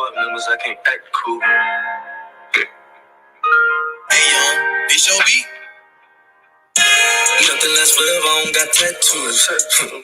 squad members, I can't act cool. Hey, young, this your beat? Nothing lasts forever, I don't got tattoos.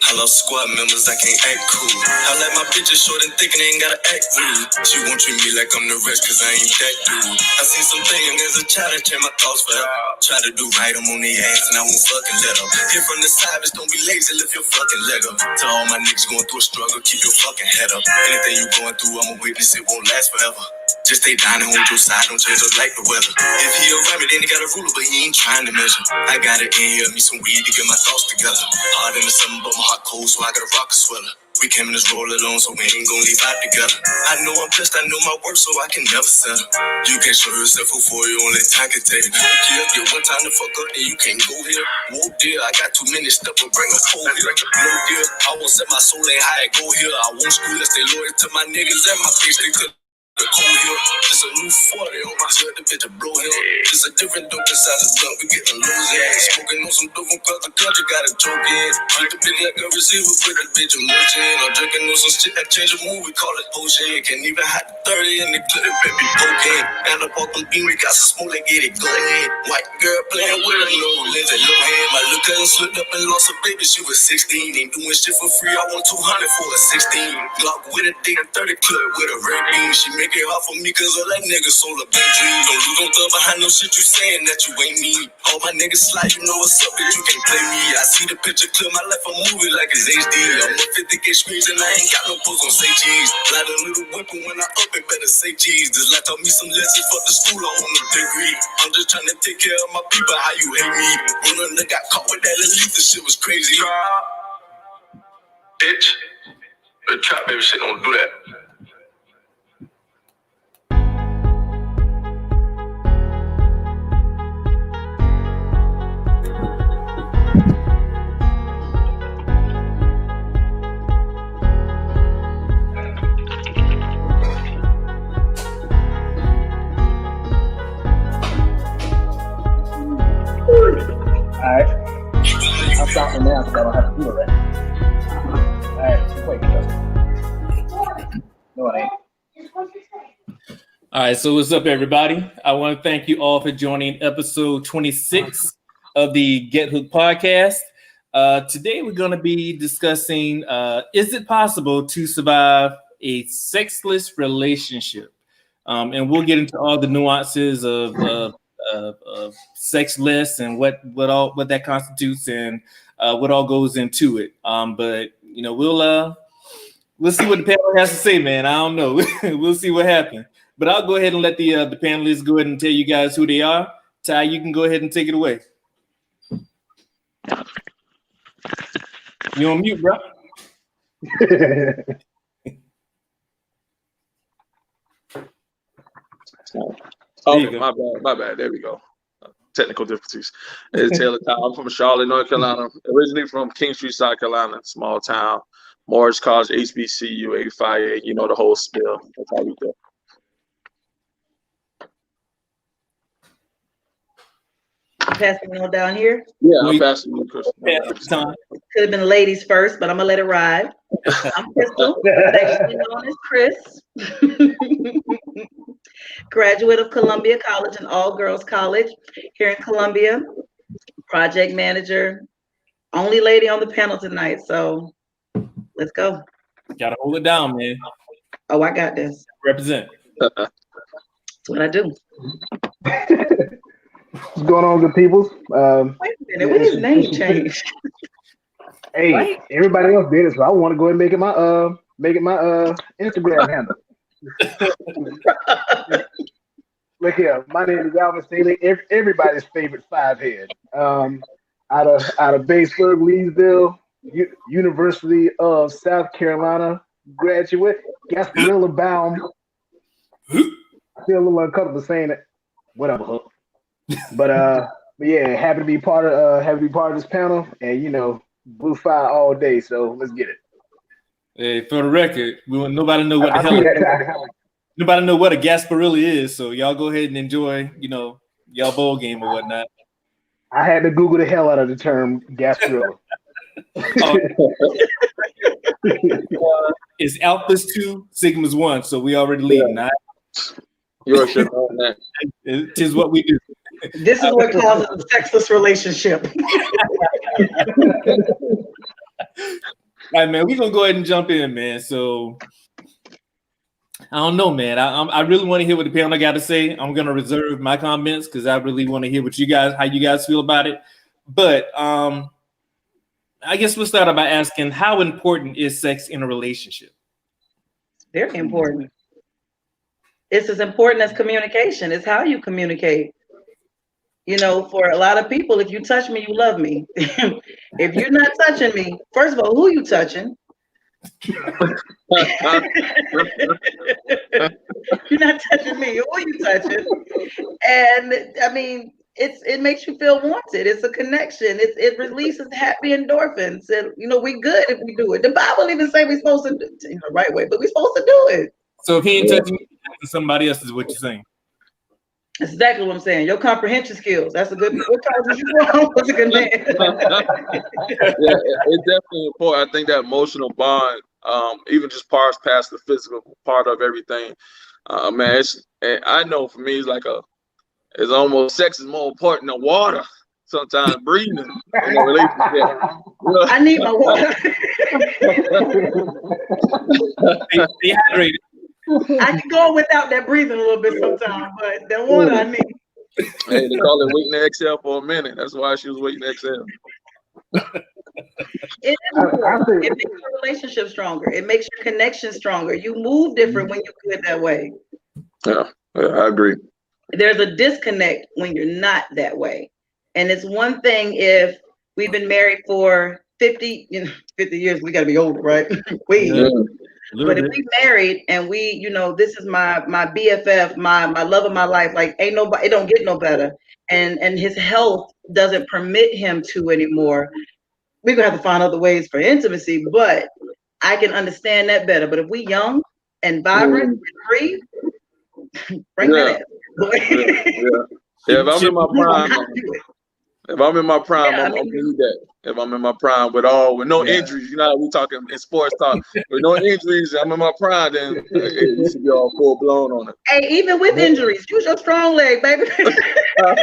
I lost squad members, I can't act cool. I like my bitches short and thick and they ain't gotta act rude. She won't treat me like I'm the rest, cause I ain't that dude. I seen some things as a child that changed my thoughts forever. Try to do right, I'm on their ass and I won't fucking let them. Hit from the side, bitch, don't be lazy, lift your fucking leg up. To all my niggas going through a struggle, keep your fucking head up. Anything you going through, I'm a witness, it won't last forever. Just stay down and hold your side, don't change up like the weather. If he around me, then he got a ruler, but he ain't trying to measure. I got it in here, me some weed to get my thoughts together. Hard in the summer, but my heart cold, so I got a rocket sweater. We came in this roll alone, so we ain't gon' leave out together. I know I'm blessed, I know my worth, so I can never settle. You can't show yourself before you only time can take. Yeah, get one time to fuck up, then you can't go here. Whoa, dear, I got too many steps to bring a pole here. No deal, I won't set my soul in high and go here. I won't school and stay loyal to my niggas and my bitch, they could. The cold hill, it's a new 40 on my shirt, the bitch a blow hill. It's a different dope inside the stuff, we getting lows in. Smoking on some dope from cause the country got a joke in. Treat the bitch like a receiver, put the bitch emotion. I'm drinking on some shit that change the mood, we call it potion. Can't even hide the 30 in the clip, baby poking. And the walk on beam, we got some smoke, they get it going. White girl playing with a low lens and low hand. My little cousin slipped up and lost a baby, she was 16. Ain't doing shit for free, I want 200 for a 16. Glock with a dick and 30 clip with a red beam. She make it hard for me cause all that nigga sold a big dream. Don't lose no thug behind no shit you saying that you ain't me. All my niggas slide, you know what's up, bitch, you can't play me. I see the picture clear, my life a movie like it's HD. I'm a 50K screens and I ain't got no post on say cheese. Light a little weapon when I up it, better say cheese. This life taught me some lessons for the school, I want a degree. I'm just trying to take care of my people, how you hate me. When a nigga got caught with that elite, the shit was crazy. Bitch, the trap baby shit don't do that. Alright. I'll stop it now because I don't have to do it right now. Alright, wait, no, it ain't. All right, so what's up, everybody? I want to thank you all for joining episode 26 of the Get Hooked podcast. Today, we're going to be discussing, is it possible to survive a sexless relationship? And we'll get into all the nuances of sexless and what that constitutes and what all goes into it. But you know, we'll see what the panel has to say, man. I don't know. We'll see what happens. But I'll go ahead and let the panelists go ahead and tell you guys who they are. Ty, you can go ahead and take it away. You on mute, bro? Okay, my bad. There we go. Technical difficulties. It's Taylor Ty. I'm from Charlotte, North Carolina. Originally from King Street, South Carolina, small town. Morris College, HBCU, 858. You know the whole spiel. That's how we do. Passing on down here. Yeah, I'm passing you, Chris. Could have been ladies first, but I'm gonna let it ride. I'm Crystal, actually known as Chris. Graduate of Columbia College, an all-girls college here in Columbia. Project manager, only lady on the panel tonight. So let's go. Gotta hold it down, man. Oh, I got this. Represent. That's what I do. What's going on, good people? Wait a minute, what his name changed? Hey, right? Everybody else did it, so I want to go ahead and make it my Instagram handle. Look here, my name is Alvin Staley, everybody's favorite five head. Out of Batesburg, Leesville, University of South Carolina graduate, Gasparilla bound. I feel a little uncomfortable saying it. Whatever, Hook. But yeah, happy to be part of this panel, and you know, blue fire all day. So let's get it. Hey, for the record, nobody know what the hell. Nobody know what a Gasparilla is, so y'all go ahead and enjoy, you know, y'all bowl game or whatnot. I had to Google the hell out of the term Gasparilla. It's alpha's 2, sigma's 1. So we already leading. Yeah. You should know that. It is what we do. This is what causes a sexless relationship. All right, man, we're gonna go ahead and jump in, man. So I don't know, man. I really want to hear what the panel got to say. I'm gonna reserve my comments because I really want to hear how you guys feel about it. But I guess we'll start out by asking, how important is sex in a relationship? Very important. It's as important as communication. It's how you communicate. You know, for a lot of people, if you touch me, you love me. If you're not touching me, first of all, who you touching? You're not touching me. Who are you touching? And I mean, it makes you feel wanted. It's a connection. It releases happy endorphins. And you know, we good if we do it. The Bible even say we're supposed to do it in the right way, but we're supposed to do it. So if he ain't touching you, somebody else is what you're saying. That's exactly what I'm saying. Your comprehension skills. That's a good. What college you from? What's a good man? Yeah, it's definitely important. I think that emotional bond, even just past the physical part of everything, man. I know for me, it's almost sex is more important than water. Sometimes breathing in a relationship. Well, I need my water. Stay hydrated. I can go without that breathing a little bit sometimes, but the water I need. Hey, they call it waiting to exhale for a minute. That's why she was waiting to exhale. It is important. It makes your relationship stronger. It makes your connection stronger. You move different when you're good that way. Yeah, I agree. There's a disconnect when you're not that way. And it's one thing if we've been married for 50 years, we got to be older, right? But if we married and we, this is my BFF, my love of my life, like ain't nobody, it don't get no better. And his health doesn't permit him to anymore. We're gonna have to find other ways for intimacy, but I can understand that better. But if we young and vibrant and free, bring that in. If I'm in my prime, I'm gonna need that. If I'm in my prime with no injuries, we talking in sports talk, with no injuries, I'm in my prime, then you should be all full blown on it. Hey, even with injuries, use your strong leg, baby. What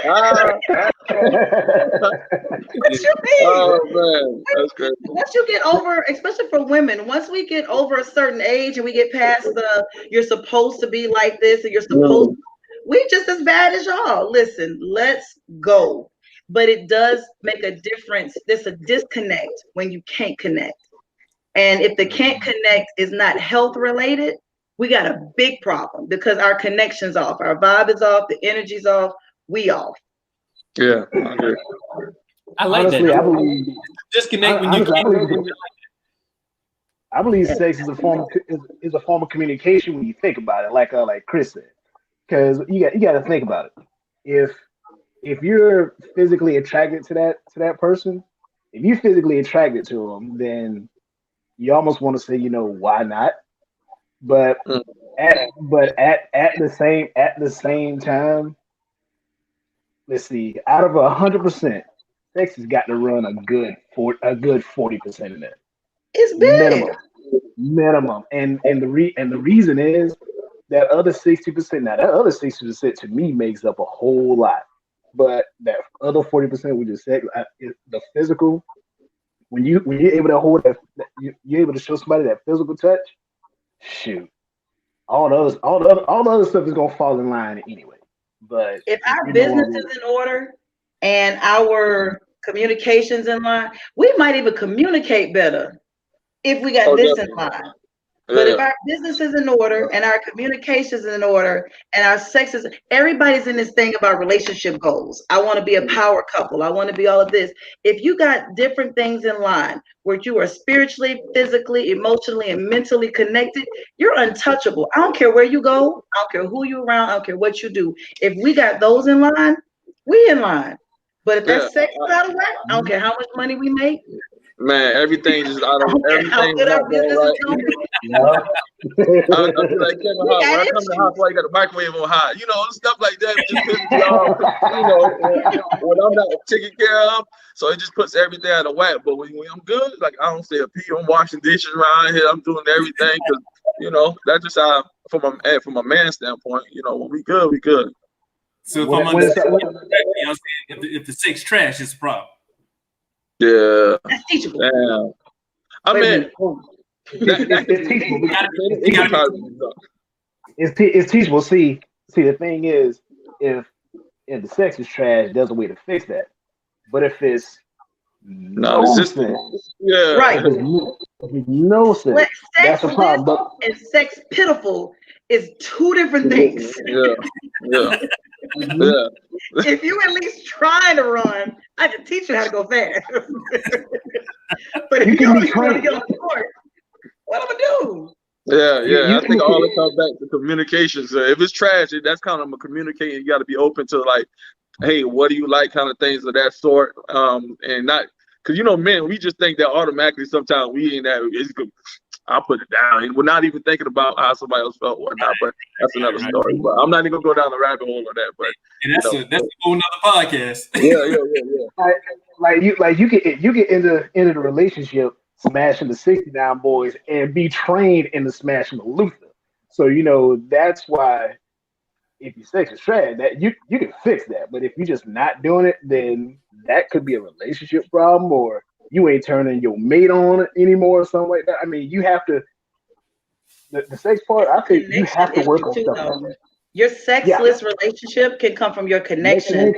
you mean? Oh man, that's crazy. Once you get over, especially for women, once we get over a certain age and we get past you're supposed to be like this and you're supposed to, we just as bad as y'all. Listen, let's go. But it does make a difference. There's a disconnect when you can't connect. And if the can't connect is not health related, we got a big problem because our connection's off. Our vibe is off. The energy's off. We off. Yeah, I agree. I like honestly, that. I believe disconnect when you can't. I believe sex is a form of communication when you think about it, like Chris said. Because you got to think about it. If you're physically attracted to that person, if you're physically attracted to them, then you almost want to say, why not? But at the same time, let's see, out of 100%, sex has got to run a good 40% in it. It's big. Minimum. And the reason is that other 60%. Now that other 60% to me makes up a whole lot. But that other 40% we just said, the physical, when you're able to hold that, you're able to show somebody that physical touch. Shoot, all the other stuff is gonna fall in line anyway. But if our business is in order and our communications in line, we might even communicate better if we got this in line. But if our business is in order and our communications is in order and our sex is, everybody's in this thing about relationship goals. I want to be a power couple. I want to be all of this. If you got different things in line where you are spiritually, physically, emotionally, and mentally connected, you're untouchable. I don't care where you go. I don't care who you're around. I don't care what you do. If we got those in line, we in line. But if that sex is out of whack, I don't care how much money we make. Man, everything just out of everything's not going right. No. I'll be like, Kevin Hart, when I come to the house, why you got the microwave on high? You know, stuff like that just pisses me off. You know, when I'm not taken care of, so it just puts everything out of whack. But when I'm good, like I don't say a pee. I'm washing dishes around here. I'm doing everything because you know that's just how from a man standpoint. You know, when we good, we good. So if I'm understanding, if the sex trash is a problem. Yeah. That's teachable. Damn. I mean, it's teachable. It's teachable. See, the thing is, if the sex is trash, there's a way to fix that. But if it's no sense, yeah, right, no sense, but that's a problem. And sex pitiful is two different things. Yeah. If you at least trying to run, I can teach you how to go fast. But if you don't want to get on the court, what am I do? Yeah. I think all it comes back to communication. So if it's trash, that's kind of a communicating. You got to be open to like, hey, what do you like, kind of things of that sort, and not because you know, men, we just think that automatically. Sometimes we ain't that. It's good. I'll put it down, and we're not even thinking about how somebody else felt or whatnot. But that's another story. But I'm not even gonna go down the rabbit hole of that. But that's a whole nother podcast. Yeah. Like you get into the relationship smashing the 69 boys and be trained in the smashing the Luther. So you know that's why if your sex is trash, that you can fix that. But if you're just not doing it, then that could be a relationship problem, or you ain't turning your mate on anymore or something like that. I mean, you have to the sex part, I think you have to work on stuff like that. Your sexless relationship can come from your connection.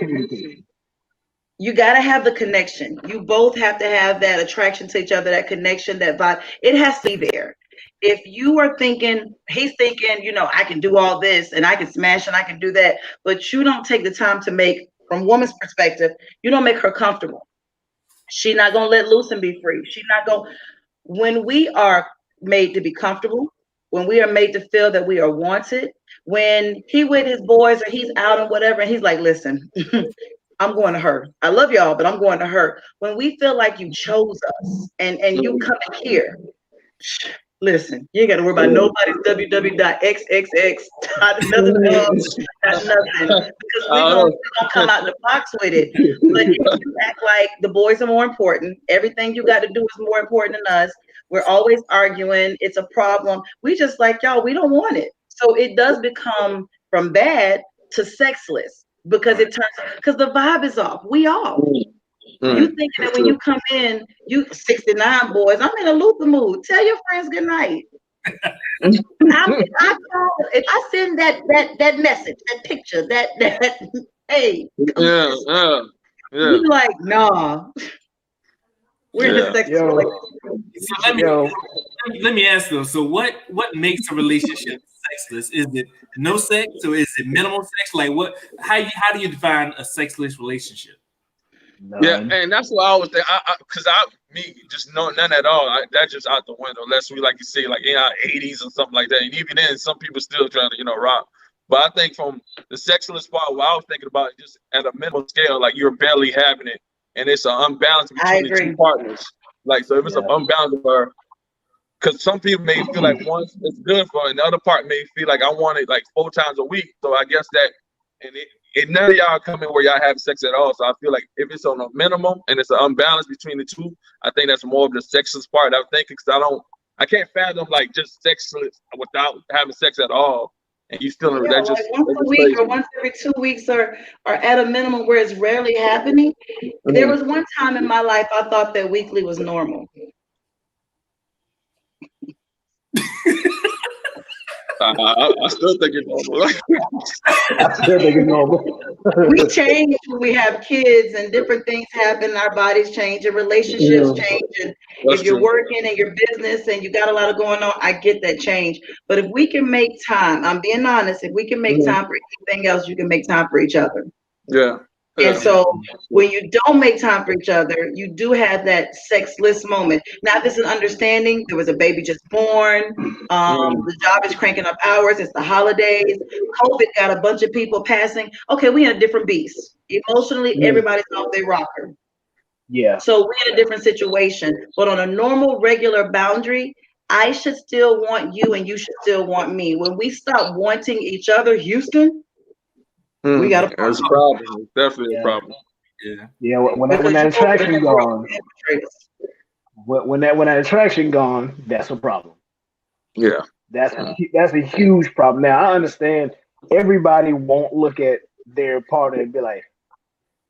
You got to have the connection. You both have to have that attraction to each other, that connection, that vibe. It has to be there. If you are thinking, he's thinking, you know, I can do all this and I can smash and I can do that, but you don't take the time to make, from woman's perspective, you don't make her comfortable. She's not going to let loose and be free. She's not going. When we are made to be comfortable, when we are made to feel that we are wanted, when he with his boys or he's out and whatever, and he's like, listen, I'm going to her. I love y'all, but I'm going to her. When we feel like you chose us and you come in here, listen, you ain't got to worry about nobody's www.xxx. Nothing. Because we're going to come out the box with it. But if you act like the boys are more important, everything you got to do is more important than us. We're always arguing. It's a problem. We just like y'all. We don't want it. So it does become from bad to sexless because because the vibe is off. We off. You thinking that when you come in, you 69 boys, I'm in a Luther mood. Tell your friends good night. If I send that message, that picture, that hey, you're like, nah. We're in a sexual relationship. Let me ask though. So what makes a relationship sexless? Is it no sex or is it minimal sex? Like what? How do you define a sexless relationship? Yeah, and that's what I always think. Because me just know none at all. That's just out the window. Unless we, like you say, like in our 80s or something like that. And even then, some people still trying to, rock. But I think from the sexless part, what I was thinking about just at a minimal scale, like you're barely having it, and it's an unbalance between the two partners. Like, so if it's an unbalance for, because some people may feel like once it's good for, and the other part may feel like I want it like 4 times a week. So I guess that, and none of y'all come in where y'all have sex at all. So I feel like if it's on a minimum and it's an unbalance between the two, I think that's more of the sexless part. I'm thinking because I can't fathom like just sexless without having sex at all. And you still once a week or once every 2 weeks are at a minimum where it's rarely happening. There was one time in my life I thought that weekly was normal. I still think it's normal. We change when we have kids and different things happen. Our bodies change and relationships change. And if you're working and your business and you got a lot of going on, I get that change. But if we can make time, I'm being honest, if we can make time for anything else, you can make time for each other. Yeah. And so when you don't make time for each other, you do have that sexless moment. Now, this is understanding. There was a baby just born. The job is cranking up hours. It's the holidays. COVID got a bunch of people passing. Okay, we in a different beast. Emotionally, everybody's off their rocker. Yeah. So we're in a different situation. But on a normal, regular boundary, I should still want you and you should still want me. When we stop wanting each other, Houston, we got a problem. That's a problem. It's definitely a problem. Yeah. When that attraction gone, when that attraction gone, that's a problem. Yeah. That's a huge problem. Now I understand everybody won't look at their partner and be like,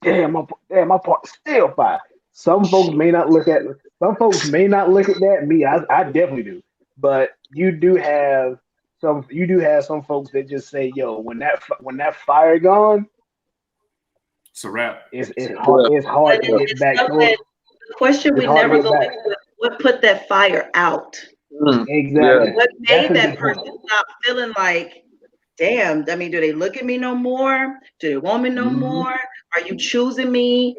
damn, my partner's still fine. Some folks may not look at that. Me, I definitely do. But you do have some folks that just say, yo, when that fire gone, it's a wrap. It's hard to get back to it. The question we never go into is what put that fire out? Exactly. What made that person stop feeling like, damn, I mean, do they look at me no more? Do they want me no more? Are you choosing me?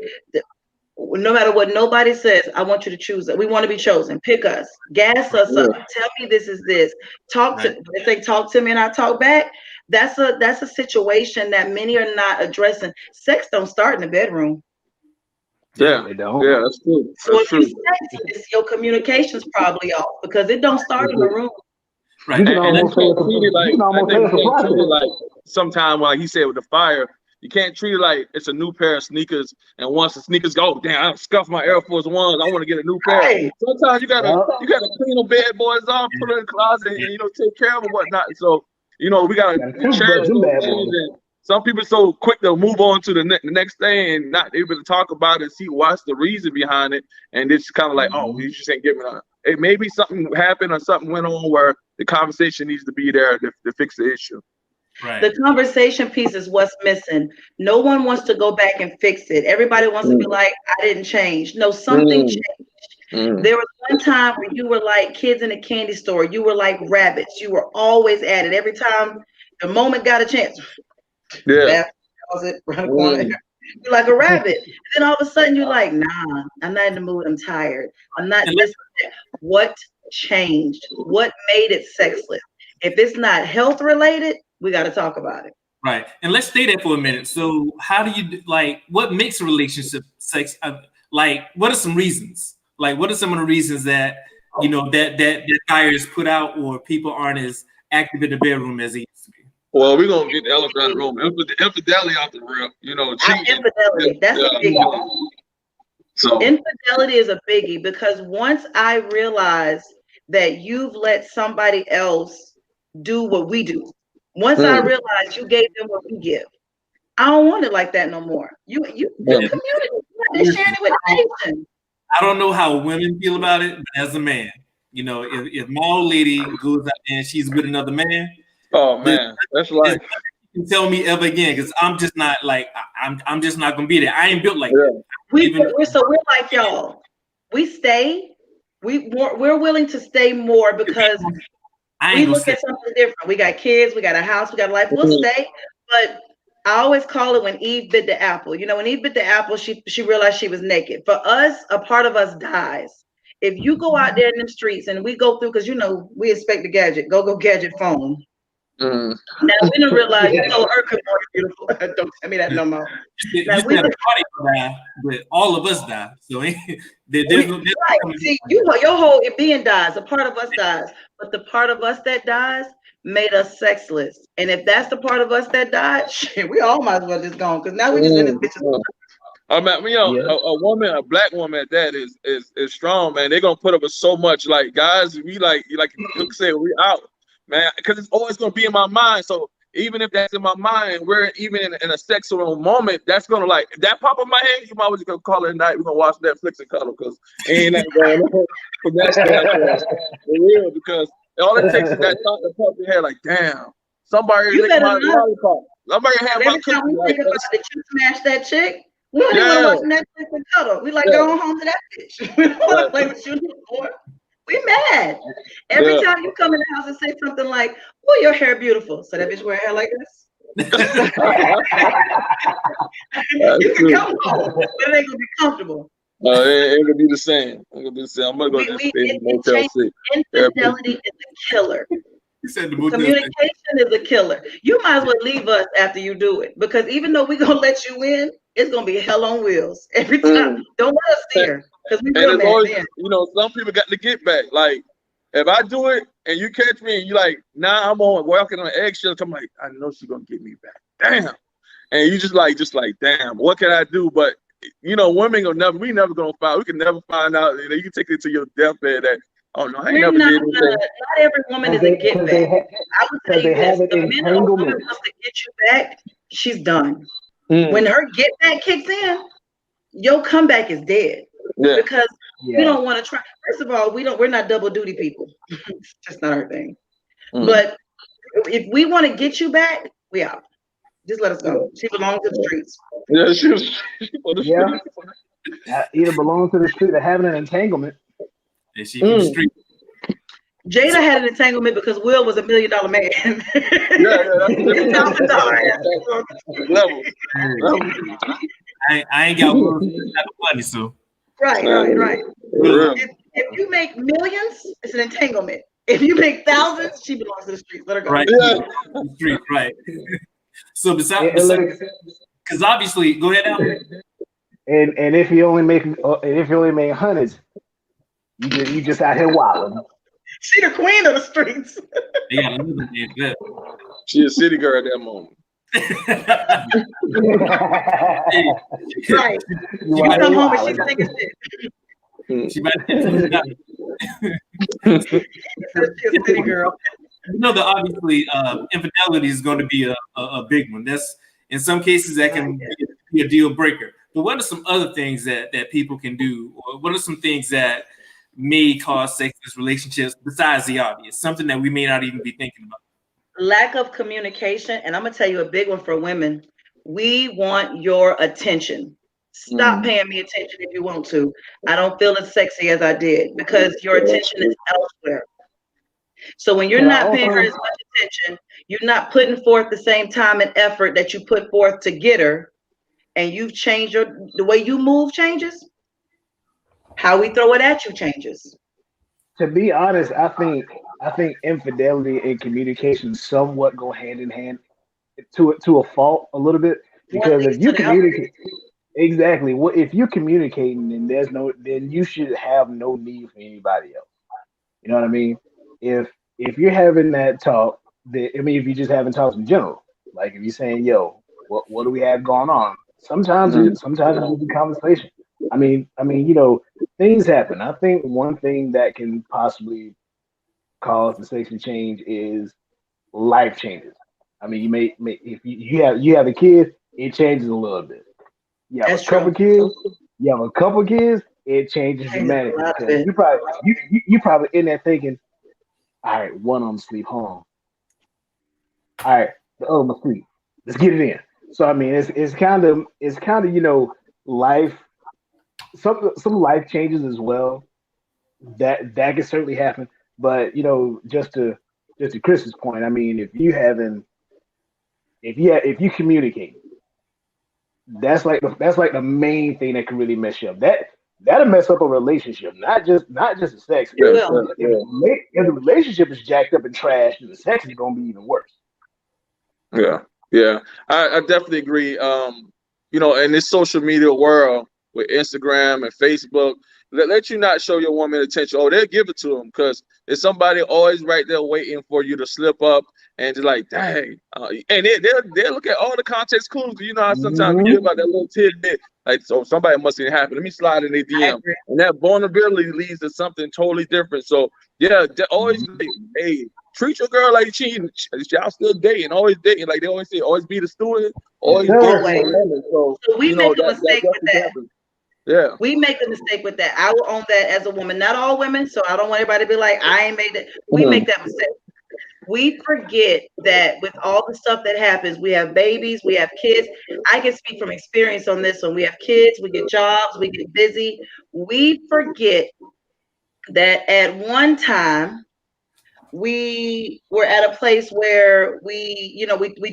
No matter what nobody says, I want you to choose it. We want to be chosen. Pick us. Gas us up. Tell me this is this. If they talk to me and I talk back, that's a situation that many are not addressing. Sex don't start in the bedroom. Yeah, they don't. Yeah, that's true. So if you sex, your communication's probably off because it don't start in the room. Right. And you can't treat it like sometimes like he said with the fire, you can't treat it like it's a new pair of sneakers, and once the sneakers go, damn, I scuffed my Air Force Ones, I want to get a new pair. Right. Sometimes you gotta clean the bad boys off, put them in the closet, and take care of them and whatnot. So we gotta cherish those things. And some people are so quick to move on to the next thing and not able to talk about it and see what's the reason behind it, and it's kind of like, oh, you just ain't giving up. It maybe something happened or something went on where the conversation needs to be there to fix the issue. Right. The conversation piece is what's missing. No one wants to go back and fix it. Everybody wants to be like, I didn't change. No, something changed. There was one time where you were like kids in a candy store. You were like rabbits. You were always at it. Every time the moment got a chance. Yeah. You're like a rabbit. And then all of a sudden you're like, nah, I'm not in the mood. I'm tired. I'm not this. What changed? What made it sexless? If it's not health related, we got to talk about it. Right. And let's stay there for a minute. So how do you what makes a relationship sex? What are some reasons? What are some of the reasons that, that fire is put out or people aren't as active in the bedroom as they used to be? Well, we're going to get the elephant out of the room. Infidelity out the rip, cheating. Infidelity, that's a biggie. So infidelity is a biggie because once I realize that you've let somebody else do what we do, once I realize you gave them what we give, I don't want it like that no more. You community, you're sharing it with the nation. I don't know how women feel about it, but as a man, if my old lady goes out there and she's with another man, oh man, that's like you can tell me ever again because I'm just not I'm just not gonna be there. I ain't built like that. We're like y'all. We stay. We're willing to stay more because we look at something different. We got kids, we got a house, we got a life. We'll stay, but I always call it when Eve bit the apple. When Eve bit the apple, she realized she was naked. For us, a part of us dies. If you go out there in the streets and we go through, because we expect the gadget, go gadget phone. Now we don't realize her could be beautiful. Don't tell me that no more. But all of us die. So see, your whole being dies. A part of us dies, but the part of us that dies made us sexless. And if that's the part of us that died, shit, we all might as well just gone because now we just in this bitch. I mean, a woman, a black woman at that is strong, man. They're gonna put up with so much. Like guys, we like you said, we out. Man, because it's always going to be in my mind. So even if that's in my mind, we're even in a sexual moment, that's going to if that pop in my head, you might always going to call it at night. We're going to watch Netflix and cuddle because ain't nothing going on from that standpoint. For real, because all it takes is that thought to pop in your head damn, somebody lick my lollipop. Somebody have my cookie. Every time we think about that you smash that chick, we don't even want to watch Netflix and cuddle. We going home to that bitch. We don't want to play with you anymore. We mad. Every time you come in the house and say something like, "Oh, your hair beautiful," so that bitch wear hair like this. You can come home, but it ain't gonna be comfortable. It ain't gonna be the same. I'm gonna go just stay in the Motel 6. Infidelity is a killer. Communication is a killer. You might as well leave us after you do it because even though we're gonna let you in, it's gonna be hell on wheels every time. Don't let us steer because we will always, then. Some people got to get back. Like if I do it and you catch me and you like, I'm walking on eggshells. I'm like, I know she's gonna get me back. Damn. And you just like, damn, what can I do? But women we never gonna find. We can never find out. You can take it to your deathbed that. Oh no, I ain't never did anything. Not every woman is a get back. I would tell you this: the minute a woman wants to get you back, she's done. When her get back kicks in, your comeback is dead. Yeah. Because we don't want to try. First of all, we're not double duty people. It's just not our thing. But if we want to get you back, we out. Just let us go. She belongs to the streets. Yeah, she for the streets. Either belong to the street or having an entanglement. And she in the street. Jada had an entanglement because Will was $1 million man. Level. I ain't got Will's type of money, so. Right. If you make millions, it's an entanglement. If you make thousands, she belongs to the streets. Let her go. Right. Yeah. The streets, right. So besides, because obviously, go ahead, Al. And if you only make hundreds, you just out here wilding. She the queen of the streets. Yeah, she a city girl at that moment. Right. She come home and she's thinking shit. She might she's a city girl. Obviously, infidelity is going to be a big one. That's in some cases that can be a deal breaker. But what are some other things that people can do? Or what are some things that may cause sexless relationships besides the obvious? Something that we may not even be thinking about. Lack of communication. And I'm going to tell you a big one for women. We want your attention. Stop paying me attention if you want to. I don't feel as sexy as I did because your attention is elsewhere. So when you're not paying her as much attention, you're not putting forth the same time and effort that you put forth to get her, and you've changed the way you move changes. How we throw it at you changes. To be honest, I think infidelity and communication somewhat go hand in hand to a fault a little bit, because if you communicate exactly what if you're communicating, then you should have no need for anybody else. You know what I mean? If you're having that talk, if you're just having talks in general, like if you're saying, "Yo, what do we have going on?" Sometimes it's a conversation. I mean, things happen. I think one thing that can possibly cause the sex to change is life changes. I mean, you may if you have a kid, it changes a little bit. You have a couple kids, it changes dramatically. Because you probably in there thinking, all right, one of them sleep home. All right, the other one sleep. Let's get it in. So I mean, it's kind of life. Some life changes as well. That can certainly happen. But just to Chris's point, I mean, if you communicate, that's like the main thing that can really mess you up. That'll mess up a relationship, not just a sex. If the relationship is jacked up and trashed, the sex is gonna be even worse. Yeah, I definitely agree. In this social media world with Instagram and Facebook, let you not show your woman attention. Oh, they'll give it to them because there's somebody always right there waiting for you to slip up and just like, dang. And they'll look at all the context clues. You know how sometimes you hear about that little tidbit, like, so somebody must have happened. Let me slide in their DM. And that vulnerability leads to something totally different. So, yeah, always, hey, treat your girl like cheating. Y'all still dating, always dating. Like they always say, always be the steward, always date. So we make a mistake with that. Yeah, we make a mistake with that. I will own that as a woman. Not all women, so I don't want everybody to be like, I ain't made it. We make that mistake. We forget that with all the stuff that happens, we have babies, we have kids. I can speak from experience on this one. We have kids, we get jobs, we get busy. We forget that at one time we were at a place where we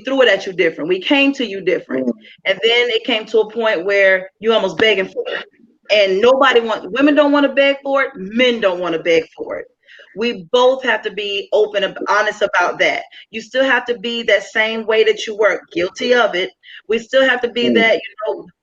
threw it at you different. We came to you different. And then it came to a point where you almost begging for it. And women don't want to beg for it. Men don't want to beg for it. We both have to be open and honest about that. You still have to be that same way that you were, guilty of it. We still have to be that,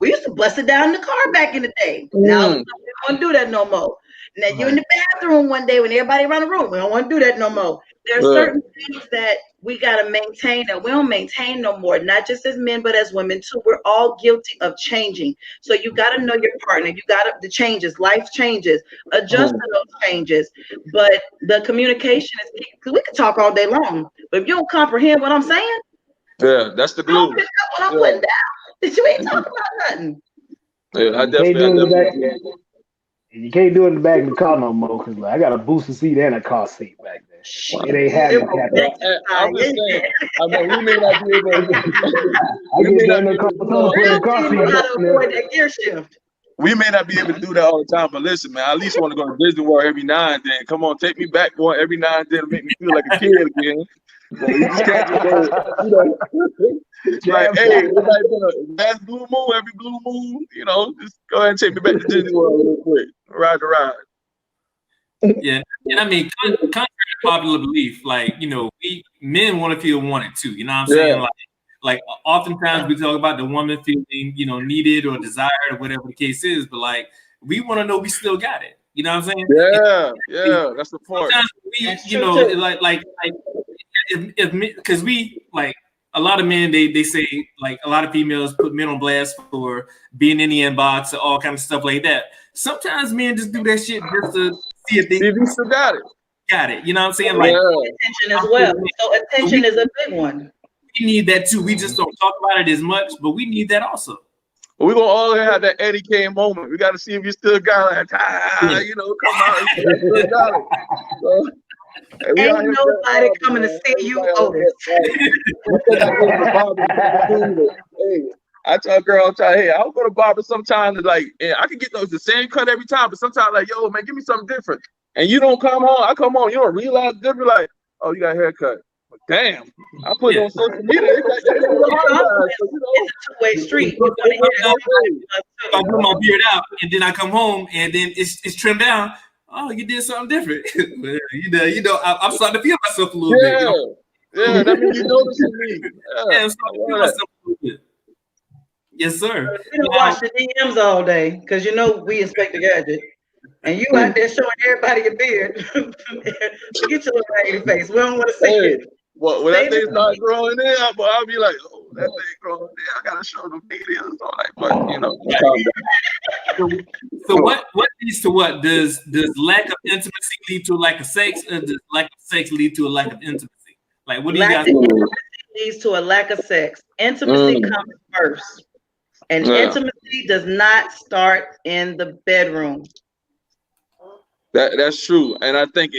we used to bust it down in the car back in the day. Now we don't want to do that no more. Now you're in the bathroom one day when everybody around the room. We don't want to do that no more. There are certain things that we got to maintain that we don't maintain no more, not just as men, but as women too. We're all guilty of changing. So you got to know your partner. You got to, the changes, life changes, adjust to those changes. But the communication is key, because we can talk all day long, but if you don't comprehend what I'm saying, that's the glue. What I'm putting down, you ain't talking about nothing. Yeah, I definitely. You can't do it in the back of the car no more, because I got a booster seat and a car seat back there. It ain't happening. I'm just saying. I mean, we may not be able to. We may not be able to do that all the time, but listen, man, I at least want to go to Disney World every now and then. Come on, take me back going every now and then to make me feel like a kid again. So you just can't just go, like, hey, it might be a last blue moon, every blue moon, just go ahead and take me back to Disney World real quick. Ride the ride. Yeah, and I mean, contrary to popular belief, like, we men want to feel wanted too. You know what I'm saying? Like oftentimes we talk about the woman feeling, needed or desired or whatever the case is, but like we want to know we still got it. You know what I'm saying? Yeah, that's the part. Sometimes we, because we like a lot of men, they say, like, a lot of females put men on blast for being in the inbox or all kind of stuff like that. Sometimes men just do that shit just to see if they still got it. Got it. You know what I'm saying? Like attention as well. So attention is a big one. We need that too. We just don't talk about it as much, but we need that also. We're gonna all have that Eddie Kane moment. We got to see if you still got it. Come out. You still got it. So, ain't nobody coming to see you, Otis. Hey, I tell a girl, hey, I'll go to barber sometimes. Like, and I can get the same cut every time, but sometimes like, yo, man, give me something different. And you don't come home. I come home. You don't realize different. Like, oh, you got a haircut. But damn, I put it on social media. It's a two-way street. If I put my beard out and then I come home and then it's trimmed down. Oh, you did something different. I'm starting to feel myself a little bit. Yeah, that means you noticing me. Yeah, I'm starting to feel myself a little bit. Yes, sir. We don't watch the DMs all day because we inspect the gadget. And you out there showing everybody your beard. Get your little raggedy face. We don't want to see it. Well, when that thing starts growing in, I'll be like, oh, that thing growing in. I gotta show them videos. So So what leads to what? Does lack of intimacy lead to a lack of sex, or does lack of sex lead to a lack of intimacy? Like, what do you guys think? Intimacy leads to a lack of sex. Intimacy comes first. And intimacy does not start in the bedroom. That's true. And I think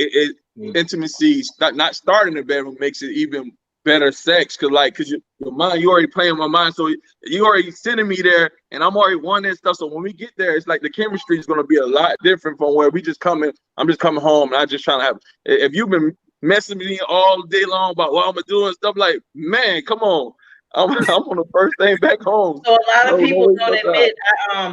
intimacy, not starting in the bedroom, makes it even better sex. Because your mind, you already playing my mind. So you already sending me there, and I'm already wanting that stuff. So when we get there, it's like the chemistry is going to be a lot different from where I'm just coming home and I'm just trying to have. If you've been messing with me all day long about what I'm going to do and stuff, like, man, come on. I'm on the first thing back home. So a lot of people don't admit,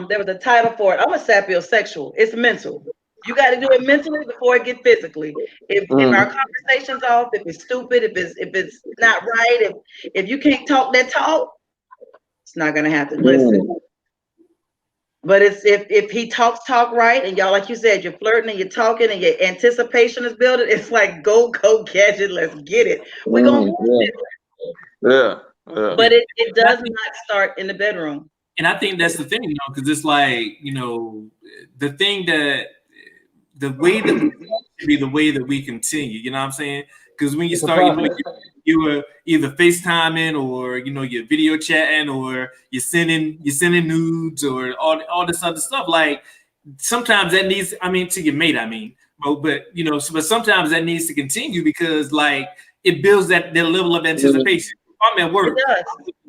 there was a title for it. I'm a sapiosexual. It's mental. You got to do it mentally before it get physically. If our conversation's off, if it's stupid, if it's not right, if you can't talk that talk, it's not gonna happen. Listen. But it's if he talks right, and y'all, like you said, you're flirting and you're talking and your anticipation is building, it's like go gadget, let's get it. We're gonna Yeah. But it does not start in the bedroom. And I think that's the thing, because it's like, the thing that the way that we should be the way that we continue, you know what I'm saying? Because when you start, you were either FaceTiming or you're video chatting or you're sending nudes or all this other stuff. Like sometimes that needs, to your mate, but sometimes that needs to continue because like it builds that level of anticipation. I'm at work,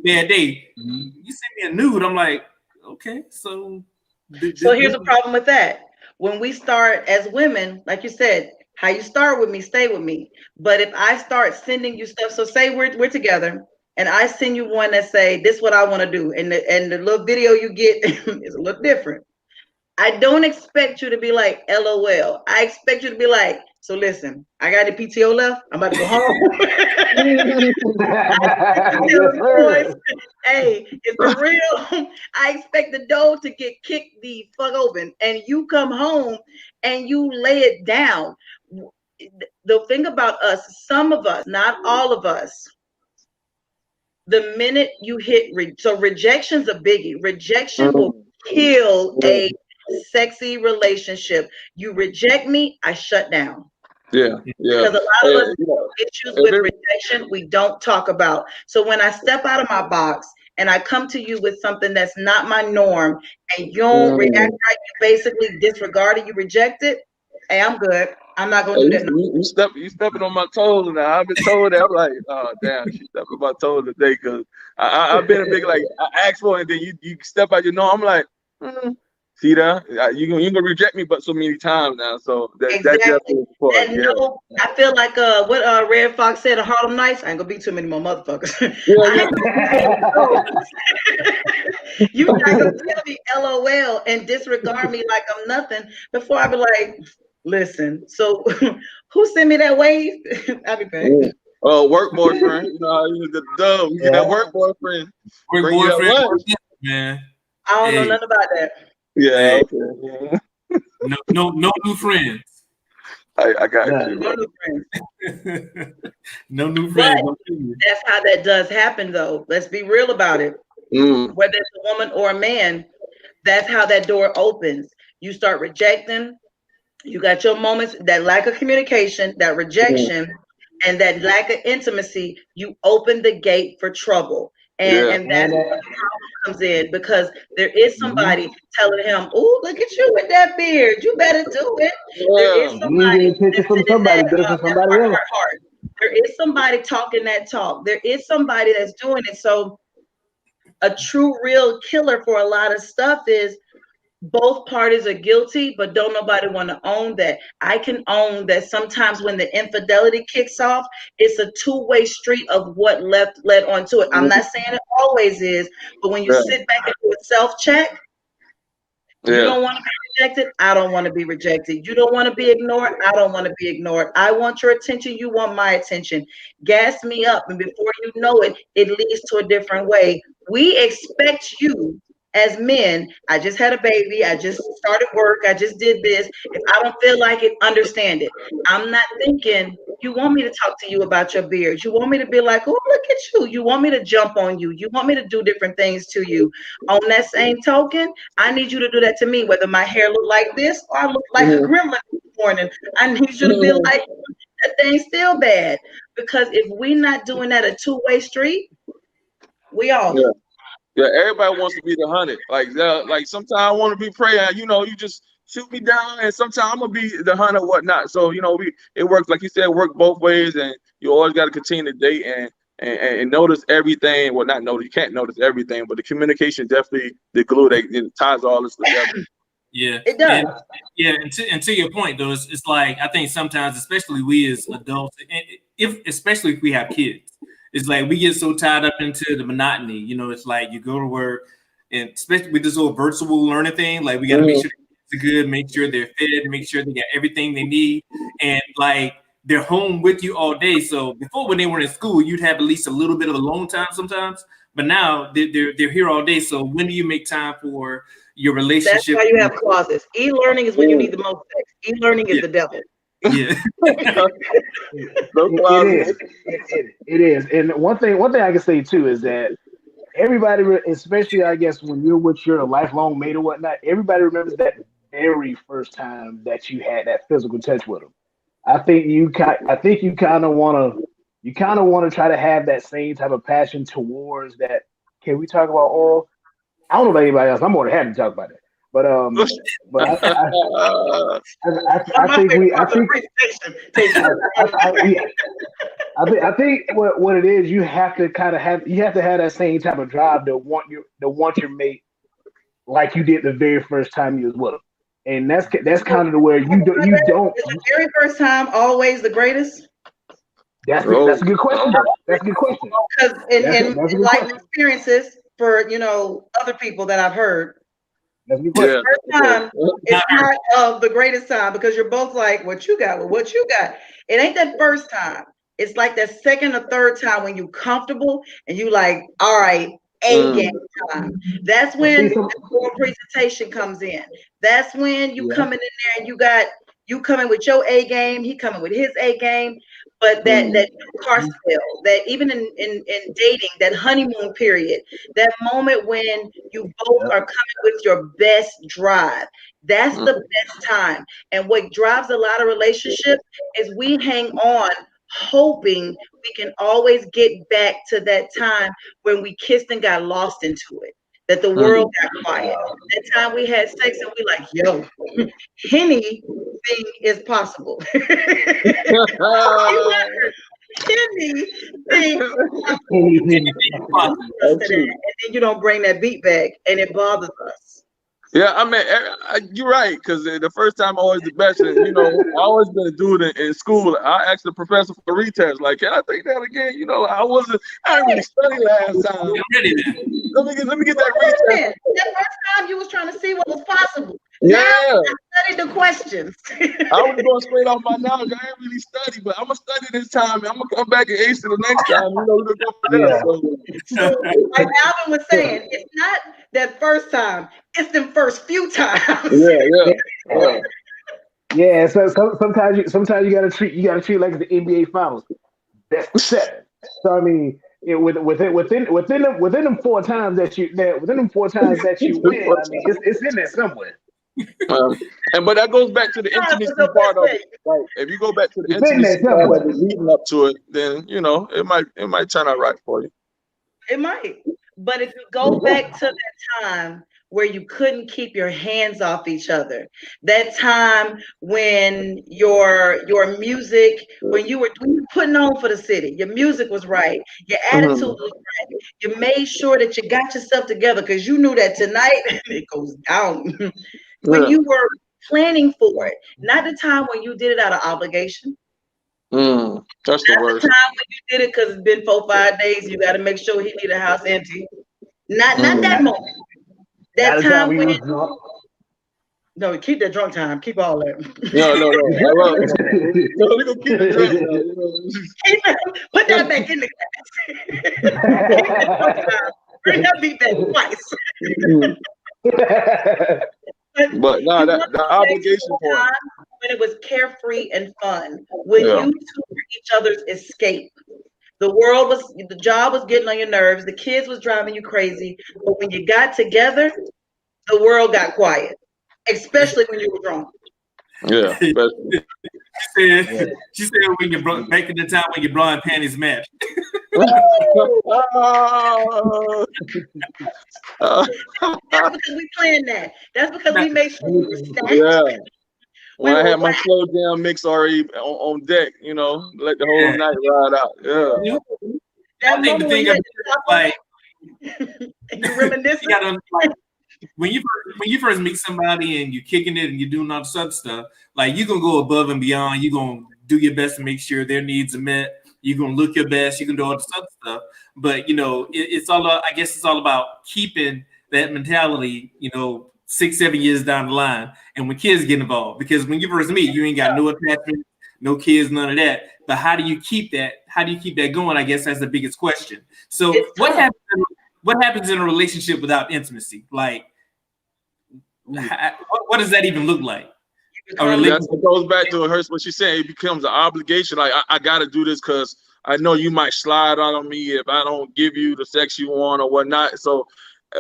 bad day. You send me a nude, I'm like, okay, so here's the problem with that. When we start as women, like you said, how you start with me, stay with me. But if I start sending you stuff, so say we're together and I send you one that say, this is what I want to do. And the little video you get is a little different. I don't expect you to be like, LOL. I expect you to be like, So listen, I got the PTO left. I'm about to go home. Hey, it's for real. I expect the door to get kicked the fuck open, and you come home and you lay it down. The thing about us, some of us, not all of us, the minute you hit so rejection's a biggie. Rejection will kill a sexy relationship. You reject me, I shut down. Yeah. Because a lot of us have issues with rejection we don't talk about. So when I step out of my box and I come to you with something that's not my norm, and you don't react right, you basically disregard it, you reject it, hey, I'm good. I'm not gonna do that. You stepping on my toes now. I've been told that. I'm like, oh damn, she stepping on my toes today, because I've been a big, like, I ask for it, and then you step out. I'm like, see that you gonna reject me, but so many times now. So that's definitely important. Yeah. No, I feel like what Red Fox said of Harlem Nights. I ain't gonna be too many more motherfuckers. You not gonna tell me LOL and disregard me like I'm nothing before I be like, listen. So who sent me that wave? I'll be back. Work boyfriend. The dub. You get that work boyfriend. Work boyfriend. Man. I don't know nothing about that. Yeah. Okay. No new friends. I got you. No new friends. No new friends. But that's how that does happen, though. Let's be real about it. Whether it's a woman or a man, that's how that door opens. You start rejecting. You got your moments, that lack of communication, that rejection, and that lack of intimacy. You open the gate for trouble. And that's where the problem comes in, because there is somebody telling him, "Oh, look at you with that beard. You better do it." There is somebody heart. There is somebody talking that talk. There is somebody that's doing it. So a true, real killer for a lot of stuff is both parties are guilty, but don't nobody want to own that. I can own that sometimes when the infidelity kicks off, it's a two-way street of what led onto it. I'm not saying it always is, but when you sit back and do a self-check, you don't want to be rejected. I don't want to be rejected. You don't want to be ignored. I don't want to be ignored. I want your attention. You want my attention. Gas me up, and before you know it, it leads to a different way. We expect you as men. I just had a baby. I just started work. I just did this. If I don't feel like it, understand it. I'm not thinking you want me to talk to you about your beard. You want me to be like, oh, look at you. You want me to jump on you. You want me to do different things to you. On that same token, I need you to do that to me, whether my hair look like this or I look like a gremlin this morning. I need you to be like, that thing's still bad. Because if we're not doing that a two-way street, we all. Yeah, everybody wants to be the hunted. Like sometimes I want to be praying. You just shoot me down, and sometimes I'm gonna be the hunter, whatnot. So it works, like you said, work both ways, and you always got to continue to date and notice everything. Well, not notice. You can't notice everything, but the communication definitely the glue that ties all this together. Yeah, it does. And to your point, though, it's like I think sometimes, especially we as adults, especially if we have kids. It's like we get so tied up into the monotony. It's like you go to work, and especially with this whole virtual learning thing, like we got to make sure the kids are good, make sure they're fed, make sure they got everything they need, and like they're home with you all day. So before, when they were in school, you'd have at least a little bit of alone time sometimes, but now they're here all day. So when do you make time for your relationship? That's why you have clauses. E-learning is when you need the most sex. E-learning is the devil. Yeah. It is. And one thing I can say too is that everybody, especially I guess when you're with your lifelong mate or whatnot, everybody remembers that very first time that you had that physical touch with them. I think you kind of want to try to have that same type of passion towards that. Can we talk about oral? I don't know about anybody else. I'm more than happy to talk about it. But I think what it is, you have to have that same type of drive to want your mate like you did the very first time you was with them, and that's kind of the where you don't. Is the very first time always the greatest? That's a good question. That's a good question. Because in life experiences for other people that I've heard, That's the question. First time, it's not the greatest time because you're both like, what you got? Well, what you got? It ain't that first time. It's like that second or third time when you comfortable and you like, all right, game time. That's when the core presentation comes in. That's when you coming in there and you coming with your A game, he coming with his A game. But that car spell, that even in dating, that honeymoon period, that moment when you both are coming with your best drive, that's the best time. And what drives a lot of relationships is we hang on hoping we can always get back to that time when we kissed and got lost into it, that the world got quiet. That time we had sex and we like, yo, anything is possible. Anything is possible. And then you don't bring that beat back and it bothers us. Yeah, I mean, you're right, because the first time always the best. And, you know, I always been a dude in school. I asked the professor for a retest, like, can I take that again? You know, I didn't really study last time. Let me get that retest. That first time you was trying to see what was possible. Yeah. Now I studied the questions. I was going straight off my knowledge. I ain't really study, but I'm gonna study this time. And I'm gonna come back and ace it the next time. You know, we're gonna go for that. So, like Alvin was saying, it's not that first time; it's the first few times. Yeah. So sometimes you gotta treat like the NBA Finals. That's 7. So I mean, within them 4 times that you win, I mean, it's in there somewhere. But that goes back to the intimacy part of it. Right? If you go back to the intimacy part of it, leading up to it, then you know it might turn out right for you. It might, but if you go back to that time where you couldn't keep your hands off each other, that time when your music, when you were putting on for the city, your music was right, your attitude was right, you made sure that you got yourself together because you knew that tonight it goes down. When you were planning for it, not the time when you did it out of obligation. That's the worst. The time when you did it because it's been 4-5 days, you got to make sure he need a house empty. Not that moment. That time when no, keep that drunk time. Keep all that. No. We gonna keep it drunk. Put that back in the class. Bring that beat back twice. But no, the obligation part. When it was carefree and fun, when you two were each other's escape. The job was getting on your nerves. The kids was driving you crazy. But when you got together, the world got quiet, especially when you were drunk. Yeah. She said when you're back in the time when your bra and panties match. That's because we planned that. That's because we made sure we were stacked. Yeah. When I had my slow down mix already on deck, you know, let the whole night ride out. Yeah. That moment when you like you reminiscing. When you first meet somebody and you're kicking it and you're doing all this other stuff, like you're gonna go above and beyond. You're gonna do your best to make sure their needs are met. You're gonna look your best. You can do all this other stuff. But you know, it's all about, I guess it's all about keeping that mentality, you know, 6-7 years down the line, and when kids get involved, because when you first meet, you ain't got no attachment, no kids, none of that. But how do you keep that? How do you keep that going? I guess that's the biggest question. So what happens in a relationship without intimacy? Like, what does that even look like? It goes back to her, what she's saying. It becomes an obligation. Like I got to do this because I know you might slide on me if I don't give you the sex you want or whatnot. So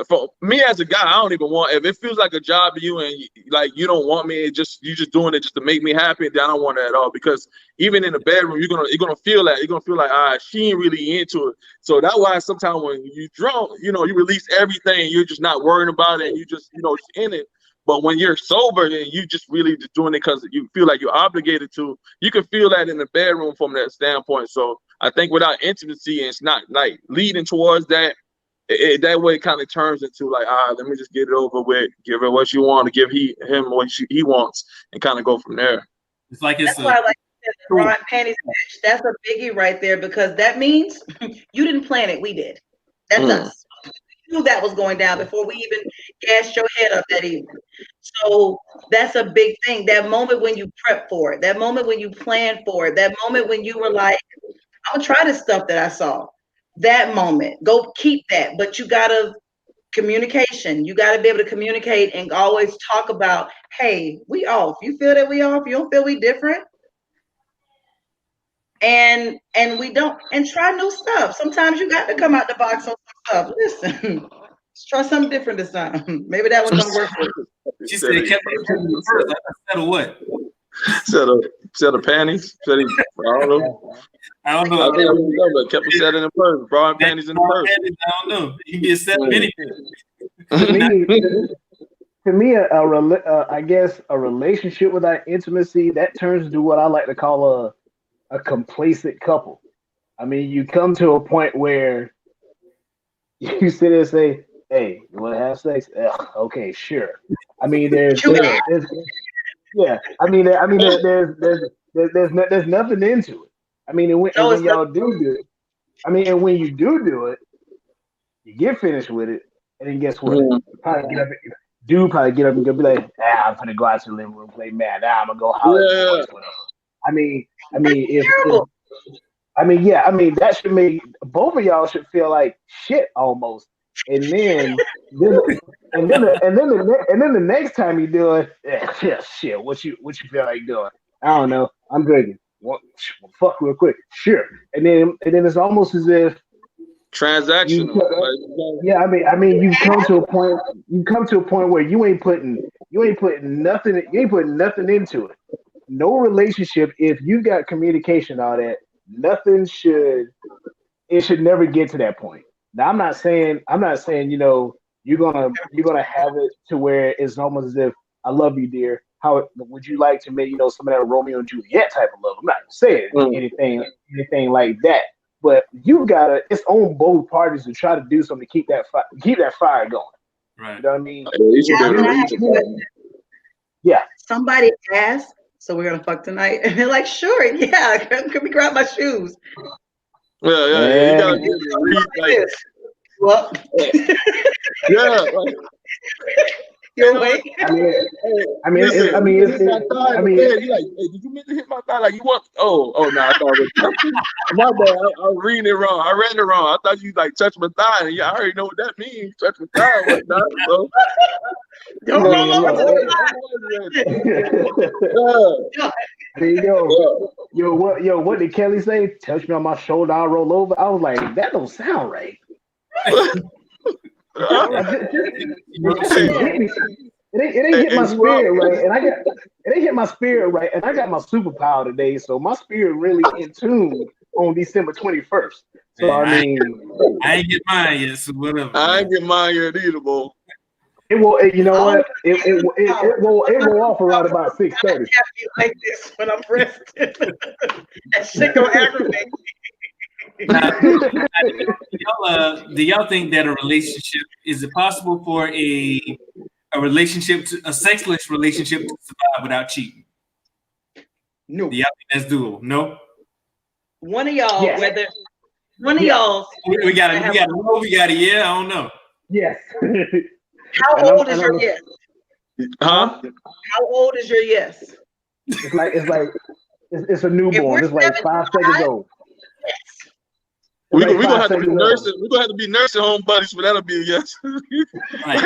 for me as a guy, I don't even want, if it feels like a job to you and like you don't want me, you just doing it just to make me happy, then I don't want it at all. Because even in the bedroom, you're gonna feel that. You're gonna feel like, she ain't really into it. So that's why sometimes when you drunk, you know, you release everything. You're just not worrying about it. You just, you know, just in it. But when you're sober and you just really just doing it because you feel like you're obligated to, you can feel that in the bedroom from that standpoint. So I think without intimacy, and it's not like leading towards that, that way it kind of turns into like, let me just get it over with, give her what you want, to give him what he wants, and kind of go from there. It's like that's why I like the bra and panties match. That's a biggie right there, because that means you didn't plan it, we did. That's us. knew that was going down before we even gassed your head up that evening. So that's a big thing. That moment when you prep for it, that moment when you plan for it, that moment when you were like, I'm gonna try this stuff that I saw. That moment, go keep that. But you gotta communication. You gotta be able to communicate and always talk about, hey, we off. You feel that we off? You don't feel we different? And we don't, and try new stuff. Sometimes you got to come out the box on some stuff. Listen, let's try something different this time. Maybe that one's gonna work for you. She said, "Kept it first." Instead of what? Set of panties. I don't know. I don't know. I think I remember. Kept it set in the purse. Bra and panties in the purse. I don't know. You can get set of anything. To me, I guess a relationship without intimacy, that turns into what I like to call a complacent couple. I mean, you come to a point where you sit there and say, "Hey, you want to have sex? Okay, sure." I mean, there's yeah. I mean, there's nothing into it. I mean, and when y'all do it, I mean, and when you do it, you get finished with it, and then guess what? Probably get up and go be like, I'm gonna go out to the living room, play mad. I'm gonna go holler at whatever. I mean, that should make both of y'all should feel like shit almost. And then the next time you do it, shit, what you feel like doing? I don't know. I'm drinking. Well, fuck real quick. Sure. And then it's almost as if transactional. I mean you come to a point where you ain't putting nothing into it. No relationship, if you got communication, all that, it should never get to that point. Now I'm not saying, you're gonna have it to where it's almost as if, I love you, dear. How would you like to make, some of that Romeo and Juliet type of love? I'm not saying anything like that. But it's on both parties to try to do something to keep that fire going. Right. You know what I mean? Yeah. Somebody asked, so we're gonna fuck tonight, and they're like, sure, yeah. Can we grab my shoes? Yeah. You gotta read like. Well, yeah. Like, you're wait. I mean, you're like, hey, did you mean to hit my thigh? Like, you want? Oh, no, I thought it was my bad. I was reading it wrong. I read it wrong. I thought you like touched my thigh, and I already know what that means. Touch my thigh, whatnot. So. Don't roll over to the side. There you go. Yo, what did Kelly say? Touch me on my shoulder, I'll roll over. I was like, that don't sound right. It ain't hit my spirit right, and I got my superpower today, so my spirit really in tune on December 21st. So I ain't get mine yet, so whatever. I ain't get mine yet either, boy. It will. You know what? It will off around about 6:30. Like this when I'm resting. That shit gonna aggravate me. Do y'all think that is it possible for a relationship, a sexless relationship, to survive without cheating? No. Do y'all think that's doable? No. One of y'all, yes. Y'all. We got a yeah. I don't know. Yes. How old is your yes? Huh? How old is your yes? It's a newborn. It's like 5 seconds old. Yes. We're gonna have to be nursing. We're gonna have to be nursing home buddies, but that'll be a yes. Right.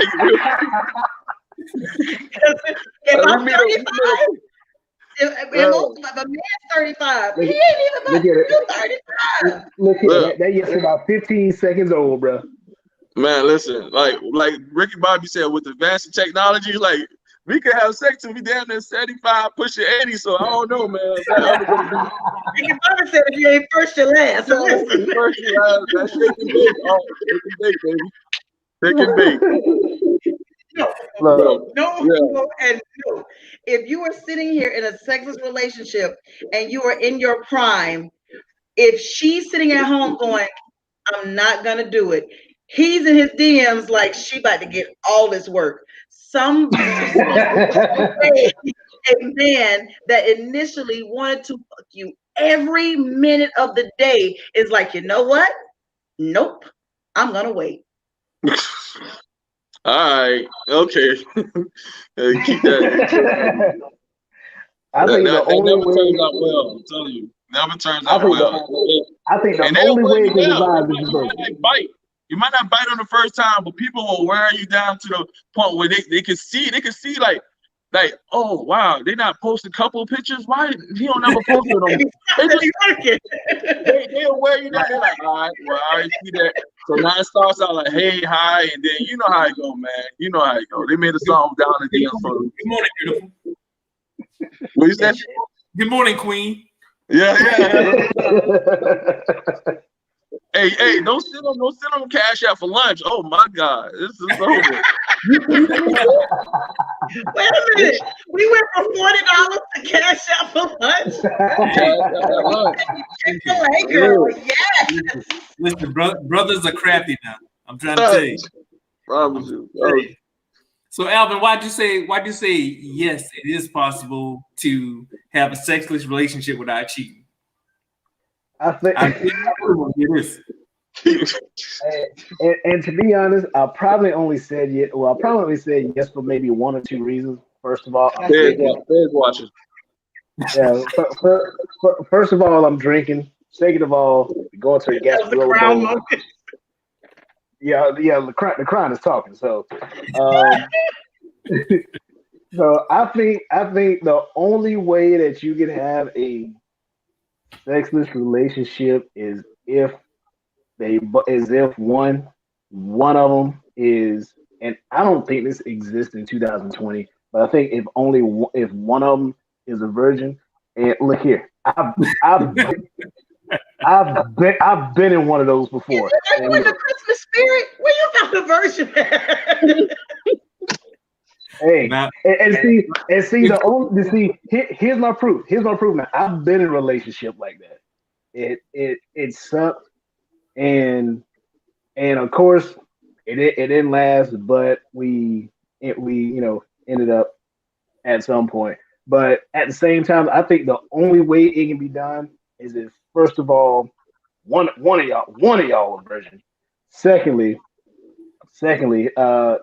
If I'm 35, if a man's 35, he ain't even about 35. Look here, that yes is about 15 seconds old, bro. Man, listen, like Ricky Bobby said, with advanced technology, like we could have sex till we damn near 75, pushing 80. So I don't know, man. Ricky Bobby said, if you ain't first, you last. So listen. First, you last. That's shaking big. Oh, shaking big, baby. No. If you are sitting here in a sexless relationship and you are in your prime, if she's sitting at home going, I'm not gonna do it, he's in his DMs like, she about to get all this work. A man that initially wanted to fuck you every minute of the day is like, you know what? Nope, I'm gonna wait. All right. Okay. Keep that. I think that the only never way turns out well. I'm telling you, never turns I out think well. I think the And they'll only wear way you it can down. survive is You the might not bite. You might not bite on the first time, but people will wear you down to the point where they can see like, oh wow, they not posting couple pictures. Why he don't never posted them? They'll wear you down. They're like, all right, well, I already see that. So now it starts out like, hey, hi, and then you know how it go, man. You know how it go. They made a song down the DMs for them. Good morning, beautiful. What you said? Good morning, Queen. Yeah. Hey, don't send them cash out for lunch. Oh my God, this is over. Wait a minute. We went from $40 to cash out for lunch. Girl, yes. Listen, brothers are crafty now. I'm trying to tell you. Promise you. So, Alvin, why'd you say yes? It is possible to have a sexless relationship without cheating. I think it is. And to be honest, I probably only said yes. Well, I probably said yes for maybe one or two reasons. First of all, watching. Yeah. First of all, I'm drinking. Second of all, going to the gastro. Yeah. The crown is talking. So, so I think the only way that you can have a sexless relationship is if one of them is, and I don't think this exists in 2020, but I think if one of them is a virgin. And look here, I've been in one of those before. Are you in the Christmas spirit? Where you got the virgin at? Hey, and see, here's my proof. Here's my proof. Now, I've been in a relationship like that. It sucked, and of course, it didn't last. But we ended up at some point. But at the same time, I think the only way it can be done is if, first of all, one of y'all are virgin. Secondly,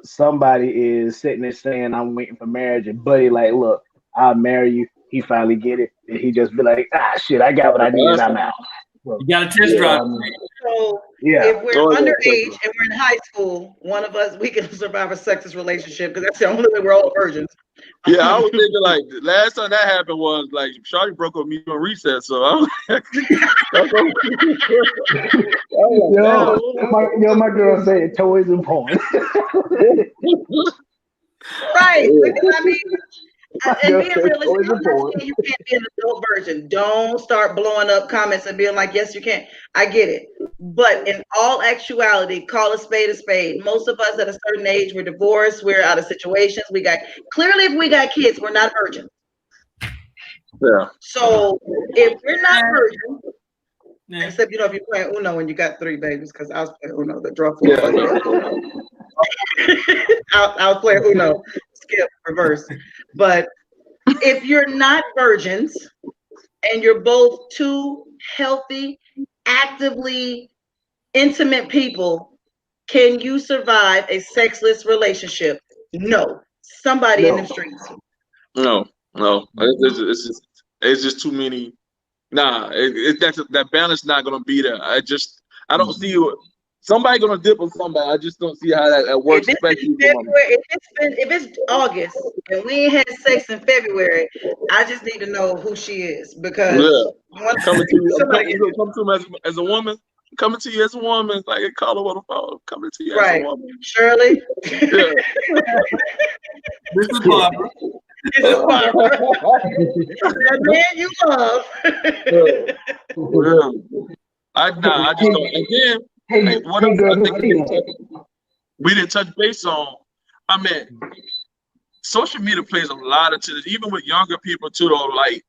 somebody is sitting there saying, "I'm waiting for marriage," and buddy, like, look, I'll marry you. He finally get it, and he just be like, shit, I got what I need, and I'm out. Well, you got a test drive. So if we're underage and we're in high school, one of us, we can survive a sexless relationship because that's the only way we're all virgins. Yeah, I was thinking like last time that happened was like Shawty broke up with me during recess, so I was my girl said toys and porn. Right. I mean, and being realistic, I'm not saying you can't be an adult version. Don't start blowing up comments and being like, yes, you can. I get it. But in all actuality, call a spade a spade. Most of us at a certain age, we're divorced, we're out of situations. Clearly, if we got kids, we're not virgins. Yeah. So if we're not virgins, except if you're playing Uno and you got 3 babies, because I was playing Uno, the draw 4. I was playing Uno, skip, reverse. But if you're not virgins and you're both two healthy, actively intimate people, can you survive a sexless relationship? No. Somebody in the streets. No. It's just too many. Nah, that balance not gonna be there. I don't see you. Somebody gonna dip on somebody. I just don't see how that works. If it's August and we ain't had sex in February, I just need to know who she is because coming to you, come to him as a woman. Coming to you as a woman, like a call over the phone. Coming to you as a woman. Shirley. Yeah. This is Barbara. That man you love. I just don't. And then what else I think we didn't touch base on. I mean, social media plays a lot into this, even with younger people too. Though, like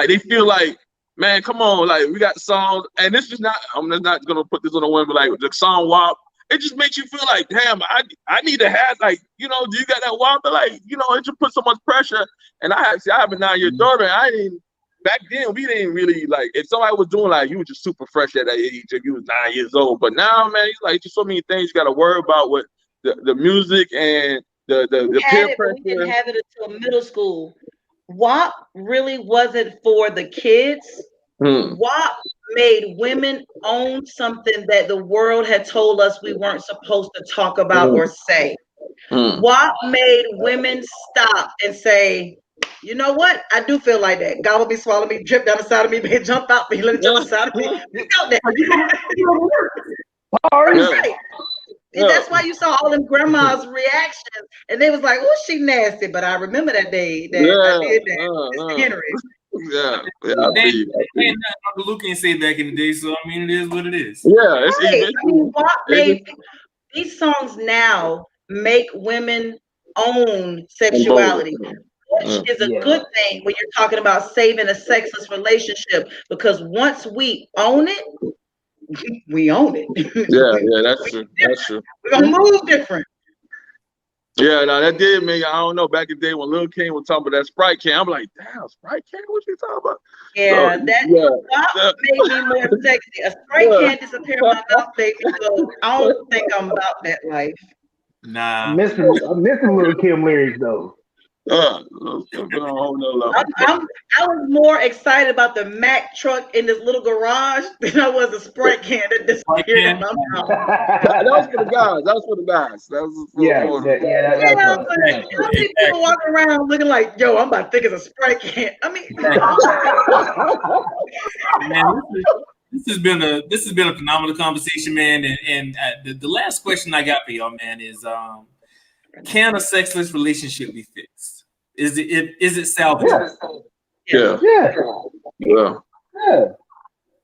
they feel like, man, come on, like we got songs, and this is not. I'm not gonna put this on a woman, but like the song WAP. It just makes you feel like, damn, I need to have, like, do you got that WAP? But like, it just puts so much pressure. And I have a 9-year daughter, and back then we didn't really, like, if somebody was doing, like, you were just super fresh at that age if you was 9 years old. But now, man, it's like just so many things you got to worry about with the music and the peer pressure. We didn't have it until middle school. WAP really wasn't for the kids. WAP made women own something that the world had told us we weren't supposed to talk about or say. WAP made women stop and say, you know what? I do feel like that. God will be swallowing me, drip down the side of me, man, jump out me, let it jump inside of me. You go there. Right. And that's why you saw all them grandmas' reactions, and they was like, "Oh, she nasty." But I remember that day that I did that. Henry. And Uncle Luke can't say back in the day, so I mean, it is what it is. Yeah, it's right. I mean, what made these songs now make women own sexuality, which is a good thing when you're talking about saving a sexless relationship, because once we own it, we own it. Yeah, that's true. That's true. We're gonna move different. Yeah, no, that did me. I don't know. Back in the day when Lil King was talking about that Sprite can, I'm like, damn, Sprite can? What you talking about? Yeah, that made me more sexy. A Sprite can disappear in my mouth, baby. So I don't think I'm about that life. Nah. I'm missing Lil Kim lyrics though. I was more excited about the Mack truck in this little garage than I was a Sprite can that disappeared in my mouth. That was for the guys. That was for the guys. That was how many people walking around looking like, yo, I'm about to think it's a Sprite can? I mean, man, this has been a phenomenal conversation, man. And the last question I got for y'all, man, is can a sexless relationship be fixed? Is it salvageable? Yeah.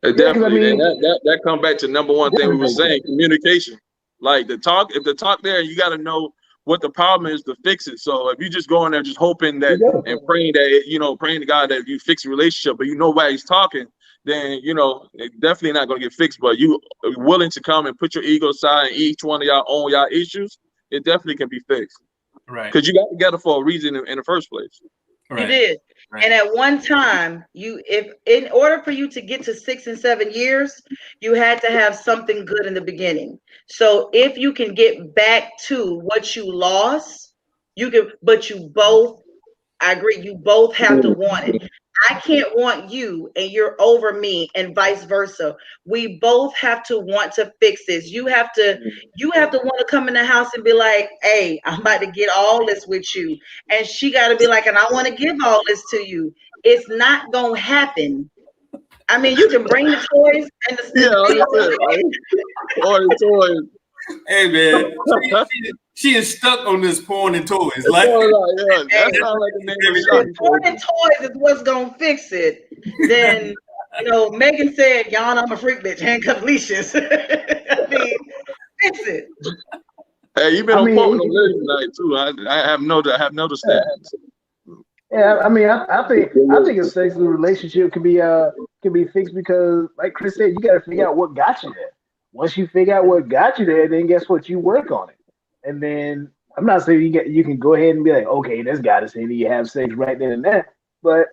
It definitely. That comes back to number one thing we were saying: communication. Like if the talk there, you got to know what the problem is to fix it. So if you just go in there just hoping that and praying that praying to God that you fix the relationship, but nobody's talking, then it's definitely not going to get fixed. But you are willing to come and put your ego aside and each one of y'all own y'all issues, it definitely can be fixed. Right. Because you got together for a reason in the first place. Right. You did. Right. And at one time, if in order for you to get to 6 and 7 years, you had to have something good in the beginning. So if you can get back to what you lost, you can, but you both, I agree, you both have to want it. I can't want you and you're over me and vice versa. We both have to want to fix this. You have to want to come in the house and be like, hey, I'm about to get all this with you. And she got to be like, and I want to give all this to you. It's not going to happen. I mean, you can bring the toys and the toys. Hey, man, she is stuck on this porn and toys. Like, that sounds like the name of porn and toys is what's gonna fix it. Then Megan said, "Y'all, I'm a freak bitch. Handcuff leashes." I mean, fix it. Hey, you've been on porn with Liz tonight too. I have noticed that. Yeah, I mean, I think a sexual relationship can be fixed because, like Chris said, you got to figure out what got you there. Once you figure out what got you there, then guess what? You work on it. And then I'm not saying you can go ahead and be like, okay, this got us in. You have sex right then and there. But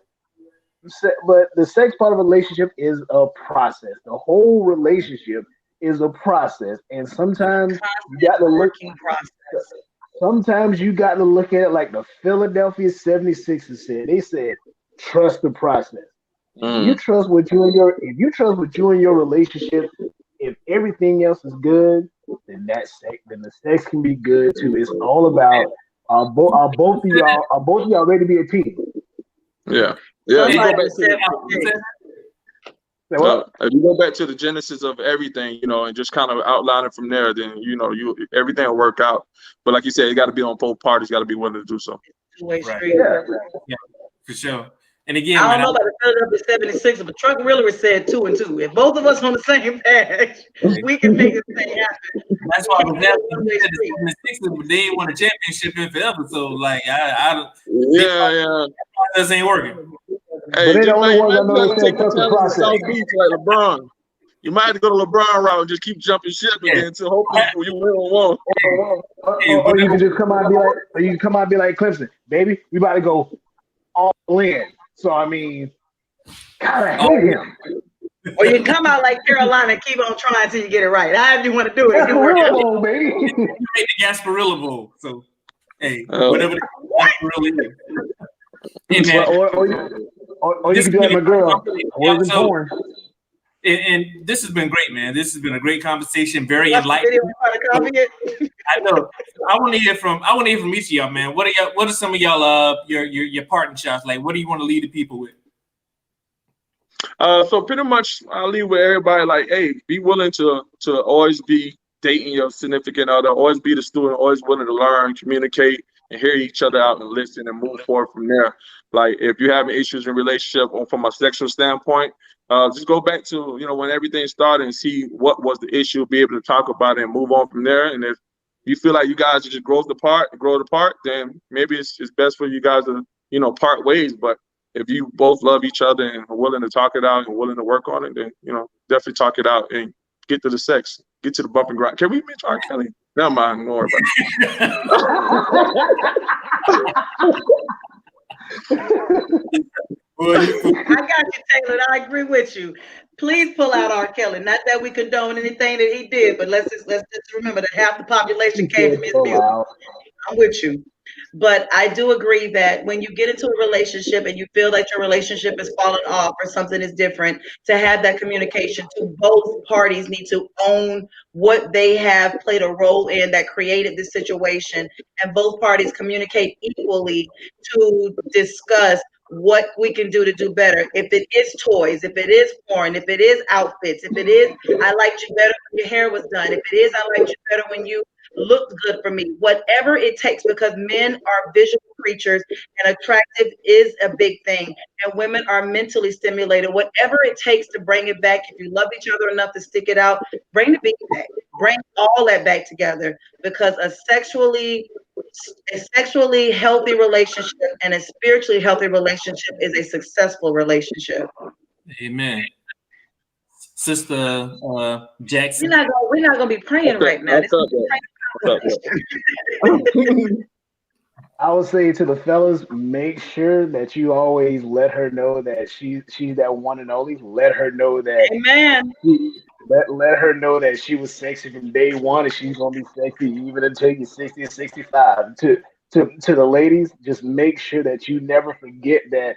the sex part of a relationship is a process. The whole relationship is a process. And sometimes you got to look process. Sometimes you got to look at it like the Philadelphia 76ers said. They said, trust the process. If you trust what you and your relationship, if everything else is good, then the sex can be good too. It's all about are both of y'all ready to be a team? Yeah. If you go back to the genesis of everything, and just kind of outline it from there, then everything will work out. But like you said, it got to be on both parties. Got to be willing to do so. Right. Yeah, for sure. And again, I don't know about the Philadelphia 76, but Truck Willery said 2 and 2. If both of us on the same page, we can make this thing happen. That's why I was asking the 76ers, they ain't won a championship in forever. So like, that process ain't working. Hey, you might take the talent to South Beach like LeBron. You might have to go to LeBron route and just keep jumping ship until hopefully you win one. Or you can just come out and be like, Clemson, baby, we about to go all in. So I mean, gotta hate him. Or you can come out like Carolina and keep on trying until you get it right. However you want to do it. Gasparilla Bowl, baby. You made the Gasparilla Bowl. So, hey, whatever the Gasparilla is. Hey, man. Or you can do like my girl. Poison porn. And this has been great, man. This has been a great conversation, very enlightening. I know. I want to hear from each of y'all, man. What are some of y'all your partner shots? Like, what do you want to lead the people with? So pretty much I'll leave with everybody like, hey, be willing to always be dating your significant other, always be the student, always willing to learn, communicate, and hear each other out and listen and move forward from there. Like if you're having issues in relationship or from a sexual standpoint, just go back to, when everything started and see what was the issue, be able to talk about it and move on from there. And if you feel like you guys just grow apart, then maybe it's best for you guys to, part ways. But if you both love each other and are willing to talk it out and willing to work on it, then, definitely talk it out and get to the sex, get to the bump and grind. Can we mention R. Kelly? Never mind, don't worry I got you, Taylor. I agree with you. Please pull out R. Kelly. Not that we condone anything that he did, but let's just remember that half the population came from his music. I'm with you. But I do agree that when you get into a relationship and you feel that your relationship is falling off or something is different, to have that communication to both parties need to own what they have played a role in that created this situation, and both parties communicate equally to discuss what we can do to do better. If it is toys, if it is porn, if it is outfits, if it is, I liked you better when your hair was done. If it is, I liked you better when you looked good for me. Whatever it takes, because men are visual creatures and attractive is a big thing. And women are mentally stimulated. Whatever it takes to bring it back. If you love each other enough to stick it out, bring the beat back. Bring all that back together, because a sexually healthy relationship and a spiritually healthy relationship is a successful relationship. Amen. Sister Jackson. We're not gonna be praying right now. I would say to the fellas, make sure that you always let her know that she's that one and only. Let her know that. Amen. Let her know that she was sexy from day one, and she's gonna be sexy even until you're 60 or 65. To the ladies, just make sure that you never forget that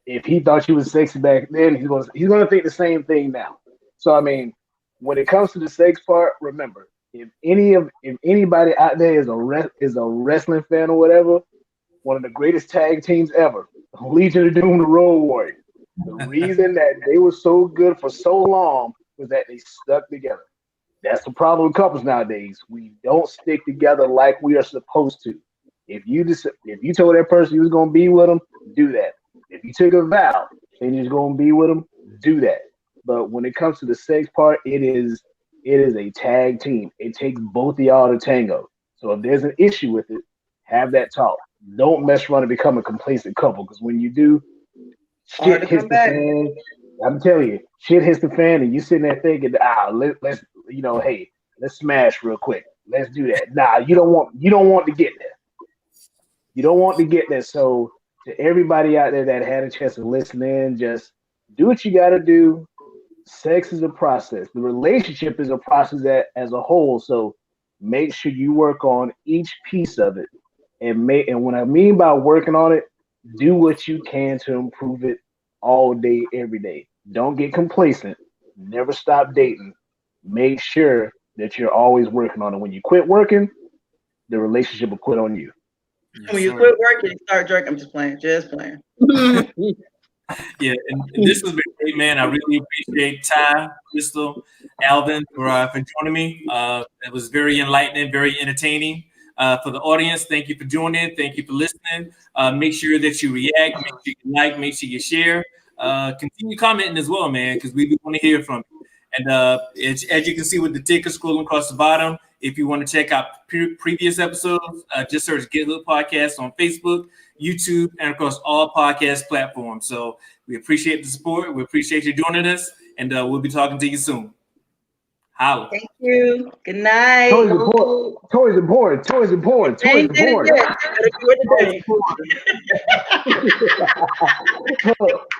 if he thought you was sexy back then, he's gonna think the same thing now. So I mean, when it comes to the sex part, remember, if anybody out there is a wrestling fan or whatever, one of the greatest tag teams ever, Legion of Doom, the Road Warriors. The reason that they were so good for so long was that they stuck together. That's the problem with couples nowadays. We don't stick together like we are supposed to. If you told that person you was gonna be with them, do that. If you took a vow and you're gonna be with them, do that. But when it comes to the sex part, it is a tag team. It takes both of y'all to tango. So if there's an issue with it, have that talk. Don't mess around and become a complacent couple, because when you do, shit hits the fan. I'm telling you, shit hits the fan, and you sitting there thinking, let's smash real quick. Let's do that. Nah, you don't want to get there. You don't want to get there. So to everybody out there that had a chance to listen in, just do what you got to do. Sex is a process. The relationship is a process as a whole. So make sure you work on each piece of it. And what I mean by working on it, do what you can to improve it all day, every day. Don't get complacent. Never stop dating. Make sure that you're always working on it. When you quit working, the relationship will quit on you. Yes, when you quit working, you start drinking. I'm just playing. Yeah, and this has been great, man. I really appreciate Ty, Crystal, Alvin for joining me. It was very enlightening, very entertaining. For the audience, thank you for joining. Thank you for listening. Make sure that you react, make sure you like, make sure you share. Continue commenting as well, man, because we do want to hear from you. And as you can see with the ticker scrolling across the bottom, if you want to check out previous episodes, just search Get Hooked Podcast on Facebook, YouTube, and across all podcast platforms. So we appreciate the support. We appreciate you joining us, and we'll be talking to you soon. Holla. Thank you. Good night. Toys important. Toys important.